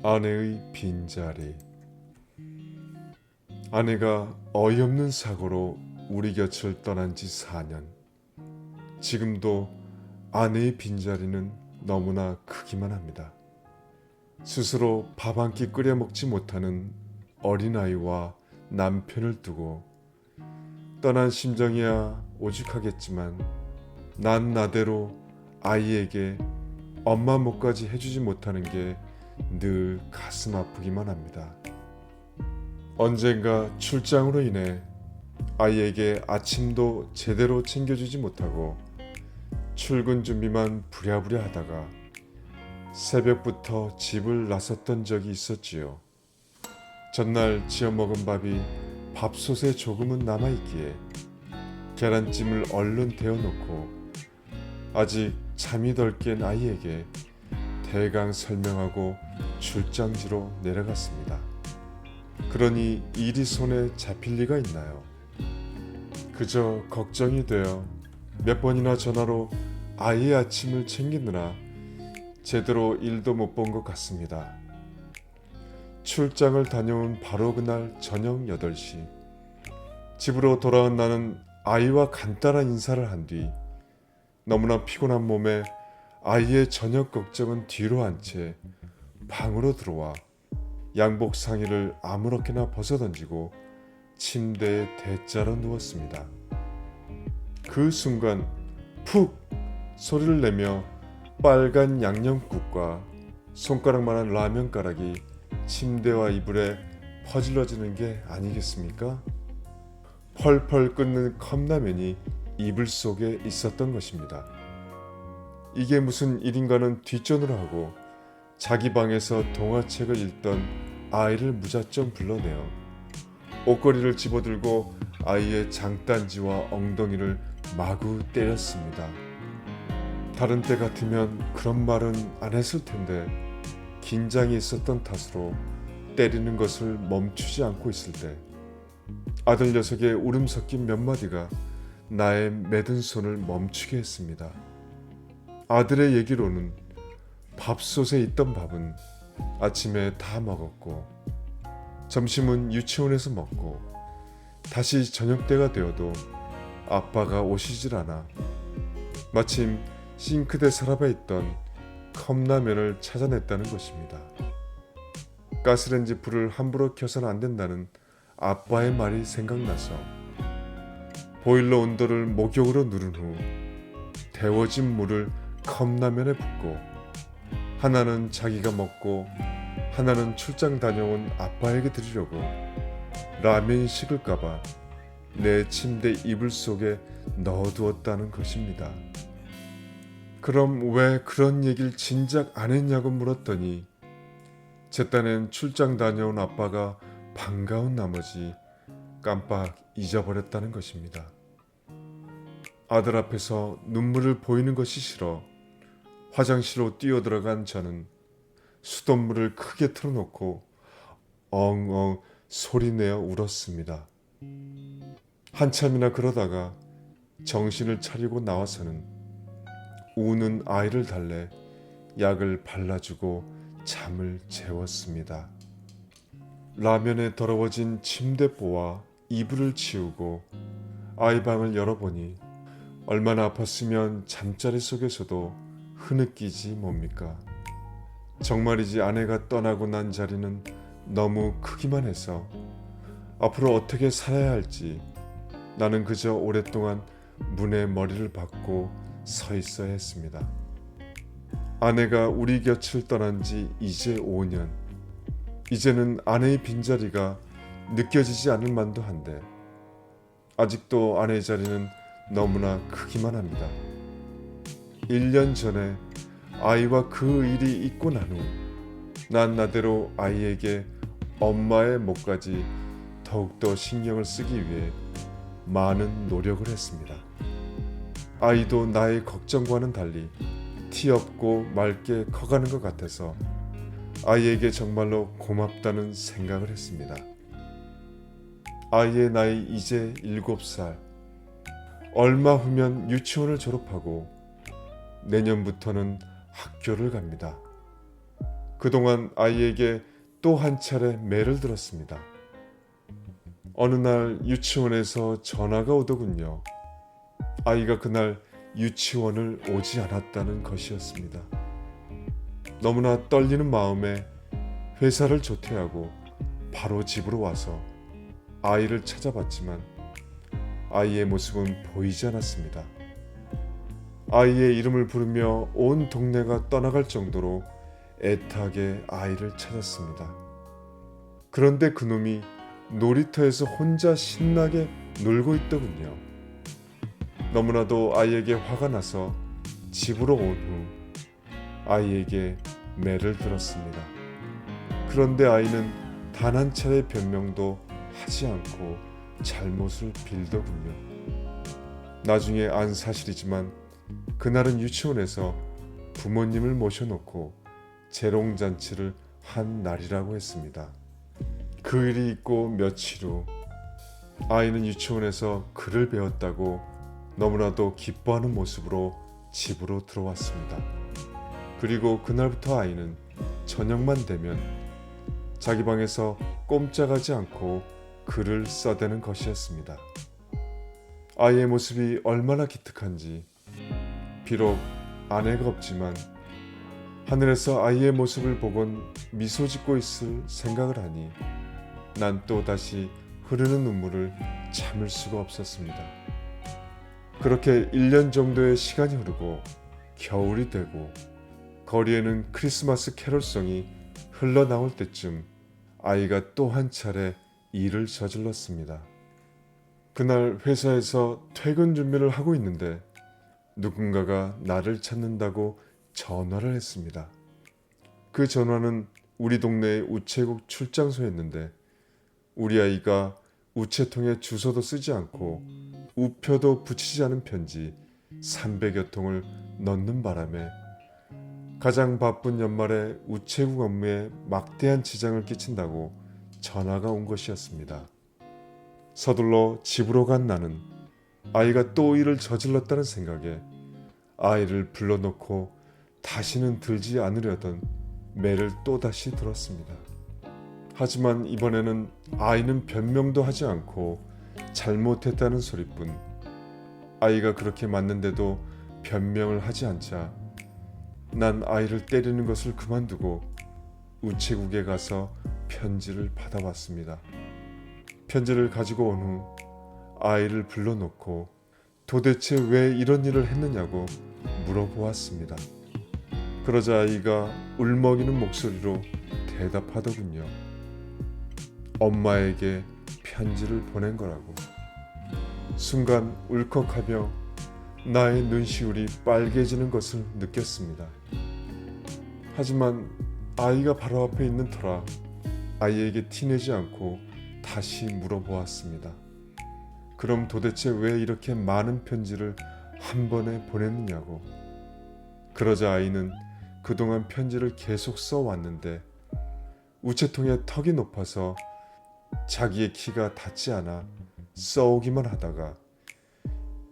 아내의 빈자리. 아내가 어이없는 사고로 우리 곁을 떠난 지 4년. 지금도 아내의 빈자리는 너무나 크기만 합니다. 스스로 밥 한 끼 끓여 먹지 못하는 어린아이와 남편을 두고 떠난 심정이야 오죽하겠지만 난 나대로 아이에게 엄마 목까지 해주지 못하는 게 늘 가슴 아프기만 합니다. 언젠가 출장으로 인해 아이에게 아침도 제대로 챙겨주지 못하고 출근 준비만 부랴부랴 하다가 새벽부터 집을 나섰던 적이 있었지요. 전날 지어 먹은 밥이 밥솥에 조금은 남아있기에 계란찜을 얼른 데워놓고 아직 잠이 덜 깬 아이에게 대강 설명하고 출장지로 내려갔습니다. 그러니 일이 손에 잡힐 리가 있나요? 그저 걱정이 되어 몇 번이나 전화로 아이의 아침을 챙기느라 제대로 일도 못 본 것 같습니다. 출장을 다녀온 바로 그날 저녁 8시 집으로 돌아온 나는 아이와 간단한 인사를 한 뒤 너무나 피곤한 몸에 아이의 저녁 걱정은 뒤로 한 채 방으로 들어와 양복 상의를 아무렇게나 벗어던지고 침대에 대자로 누웠습니다. 그 순간 푹 소리를 내며 빨간 양념국과 손가락만한 라면가락이 침대와 이불에 퍼질러지는 게 아니겠습니까? 펄펄 끓는 컵라면이 이불 속에 있었던 것입니다. 이게 무슨 일인가는 뒷전으로 하고 자기 방에서 동화책을 읽던 아이를 무작정 불러내어 옷걸이를 집어들고 아이의 장단지와 엉덩이를 마구 때렸습니다. 다른 때 같으면 그런 말은 안 했을 텐데 긴장이 있었던 탓으로 때리는 것을 멈추지 않고 있을 때 아들 녀석의 울음 섞인 몇 마디가 나의 매든 손을 멈추게 했습니다. 아들의 얘기로는 밥솥에 있던 밥은 아침에 다 먹었고 점심은 유치원에서 먹고 다시 저녁 때가 되어도 아빠가 오시질 않아 마침 싱크대 서랍에 있던 컵라면을 찾아냈다는 것입니다. 가스레인지 불을 함부로 켜서는 안 된다는 아빠의 말이 생각나서 보일러 온도를 목욕으로 누른 후 데워진 물을 컵라면에 붓고 하나는 자기가 먹고 하나는 출장 다녀온 아빠에게 드리려고 라면이 식을까봐 내 침대 이불 속에 넣어두었다는 것입니다. 그럼 왜 그런 얘기를 진작 안 했냐고 물었더니 제 딴엔 출장 다녀온 아빠가 반가운 나머지 깜빡 잊어버렸다는 것입니다. 아들 앞에서 눈물을 보이는 것이 싫어 화장실로 뛰어들어간 저는 수돗물을 크게 틀어놓고 엉엉 소리내어 울었습니다. 한참이나 그러다가 정신을 차리고 나와서는 우는 아이를 달래 약을 발라주고 잠을 재웠습니다. 라면에 더러워진 침대보와 이불을 치우고 아이 방을 열어보니 얼마나 아팠으면 잠자리 속에서도 흐느끼지 뭡니까? 정말이지 아내가 떠나고 난 자리는 너무 크기만 해서 앞으로 어떻게 살아야 할지 나는 그저 오랫동안 문에 머리를 박고 서 있어야 했습니다. 아내가 우리 곁을 떠난 지 이제 5년. 이제는 아내의 빈자리가 느껴지지 않을 만도 한데 아직도 아내의 자리는 너무나 크기만 합니다. 1년 전에 아이와 그 일이 있고 난 후 난 나대로 아이에게 엄마의 몫까지 더욱더 신경을 쓰기 위해 많은 노력을 했습니다. 아이도 나의 걱정과는 달리 티 없고 맑게 커가는 것 같아서 아이에게 정말로 고맙다는 생각을 했습니다. 아이의 나이 이제 7살. 얼마 후면 유치원을 졸업하고 내년부터는 학교를 갑니다. 그동안 아이에게 또 한 차례 매를 들었습니다. 어느 날 유치원에서 전화가 오더군요. 아이가 그날 유치원을 오지 않았다는 것이었습니다. 너무나 떨리는 마음에 회사를 조퇴하고 바로 집으로 와서 아이를 찾아봤지만 아이의 모습은 보이지 않았습니다. 아이의 이름을 부르며 온 동네가 떠나갈 정도로 애타게 아이를 찾았습니다. 그런데 그놈이 놀이터에서 혼자 신나게 놀고 있더군요. 너무나도 아이에게 화가 나서 집으로 온 후 아이에게 매를 들었습니다. 그런데 아이는 단 한 차례 변명도 하지 않고 잘못을 빌더군요. 나중에 안 사실이지만 그날은 유치원에서 부모님을 모셔놓고 재롱잔치를 한 날이라고 했습니다. 그 일이 있고 며칠 후 아이는 유치원에서 글을 배웠다고 너무나도 기뻐하는 모습으로 집으로 들어왔습니다. 그리고 그날부터 아이는 저녁만 되면 자기 방에서 꼼짝하지 않고 글을 써대는 것이었습니다. 아이의 모습이 얼마나 기특한지, 비록 아내가 없지만 하늘에서 아이의 모습을 보곤 미소 짓고 있을 생각을 하니 난 또 다시 흐르는 눈물을 참을 수가 없었습니다. 그렇게 1년 정도의 시간이 흐르고 겨울이 되고 거리에는 크리스마스 캐롤송이 흘러나올 때쯤 아이가 또 한 차례 일을 저질렀습니다. 그날 회사에서 퇴근 준비를 하고 있는데 누군가가 나를 찾는다고 전화를 했습니다. 그 전화는 우리 동네의 우체국 출장소였는데 우리 아이가 우체통에 주소도 쓰지 않고 우표도 붙이지 않은 편지 300여 통을 넣는 바람에 가장 바쁜 연말에 우체국 업무에 막대한 지장을 끼친다고 전화가 온 것이었습니다. 서둘러 집으로 간 나는 아이가 또 일을 저질렀다는 생각에 아이를 불러놓고 다시는 들지 않으려던 매를 또다시 들었습니다. 하지만 이번에는 아이는 변명도 하지 않고 잘못했다는 소리뿐. 아이가 그렇게 맞는데도 변명을 하지 않자 난 아이를 때리는 것을 그만두고 우체국에 가서 편지를 받아왔습니다. 편지를 가지고 온 후 아이를 불러놓고 도대체 왜 이런 일을 했느냐고 물어보았습니다. 그러자 아이가 울먹이는 목소리로 대답하더군요. 엄마에게 편지를 보낸 거라고. 순간 울컥하며 나의 눈시울이 빨개지는 것을 느꼈습니다. 하지만 아이가 바로 앞에 있는 터라 아이에게 티내지 않고 다시 물어보았습니다. 그럼 도대체 왜 이렇게 많은 편지를 한 번에 보냈느냐고. 그러자 아이는 그동안 편지를 계속 써왔는데 우체통에 턱이 높아서 자기의 키가 닿지 않아 써오기만 하다가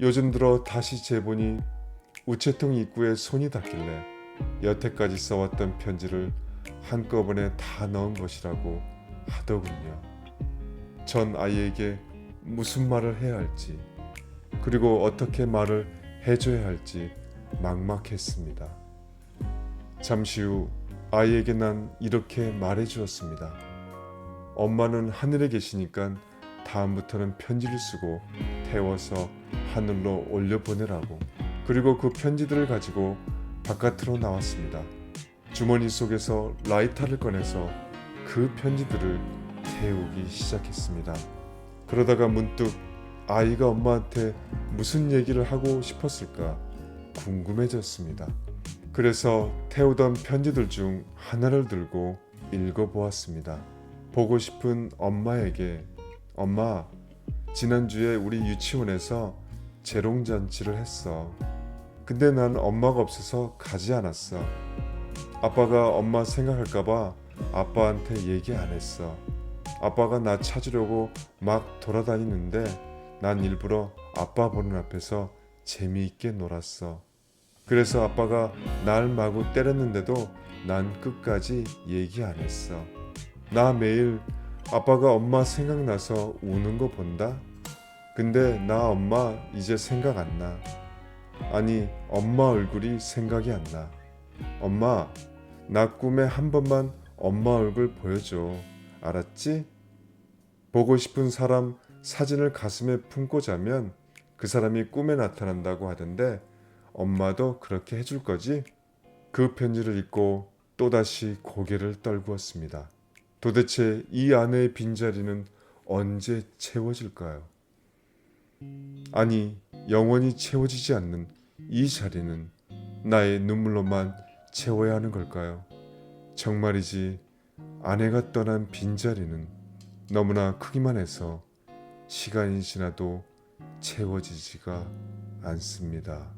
요즘 들어 다시 재보니 우체통 입구에 손이 닿길래 여태까지 써왔던 편지를 한꺼번에 다 넣은 것이라고 하더군요. 전 아이에게 무슨 말을 해야 할지 그리고 어떻게 말을 해줘야 할지 막막했습니다. 잠시 후 아이에게 난 이렇게 말해주었습니다. 엄마는 하늘에 계시니까 다음부터는 편지를 쓰고 태워서 하늘로 올려보내라고. 그리고 그 편지들을 가지고 바깥으로 나왔습니다. 주머니 속에서 라이터를 꺼내서 그 편지들을 태우기 시작했습니다. 그러다가 문득 아이가 엄마한테 무슨 얘기를 하고 싶었을까 궁금해졌습니다. 그래서 태우던 편지들 중 하나를 들고 읽어보았습니다. 보고 싶은 엄마에게, 엄마, 지난주에 우리 유치원에서 재롱잔치를 했어. 근데 난 엄마가 없어서 가지 않았어. 아빠가 엄마 생각할까봐 아빠한테 얘기 안 했어. 아빠가 나 찾으려고 막 돌아다니는데 난 일부러 아빠 보는 앞에서 재미있게 놀았어. 그래서 아빠가 날 마구 때렸는데도 난 끝까지 얘기 안 했어. 나 매일 아빠가 엄마 생각나서 우는 거 본다. 근데 나 엄마 이제 생각 안 나. 아니, 엄마 얼굴이 생각이 안 나. 엄마, 나 꿈에 한 번만 엄마 얼굴 보여줘. 알았지? 보고 싶은 사람 사진을 가슴에 품고 자면 그 사람이 꿈에 나타난다고 하던데 엄마도 그렇게 해줄 거지? 그 편지를 읽고 또다시 고개를 떨구었습니다. 도대체 이 안의 빈자리는 언제 채워질까요? 아니, 영원히 채워지지 않는 이 자리는 나의 눈물로만 채워야 하는 걸까요? 정말이지, 아내가 떠난 빈자리는 너무나 크기만 해서 시간이 지나도 채워지지가 않습니다.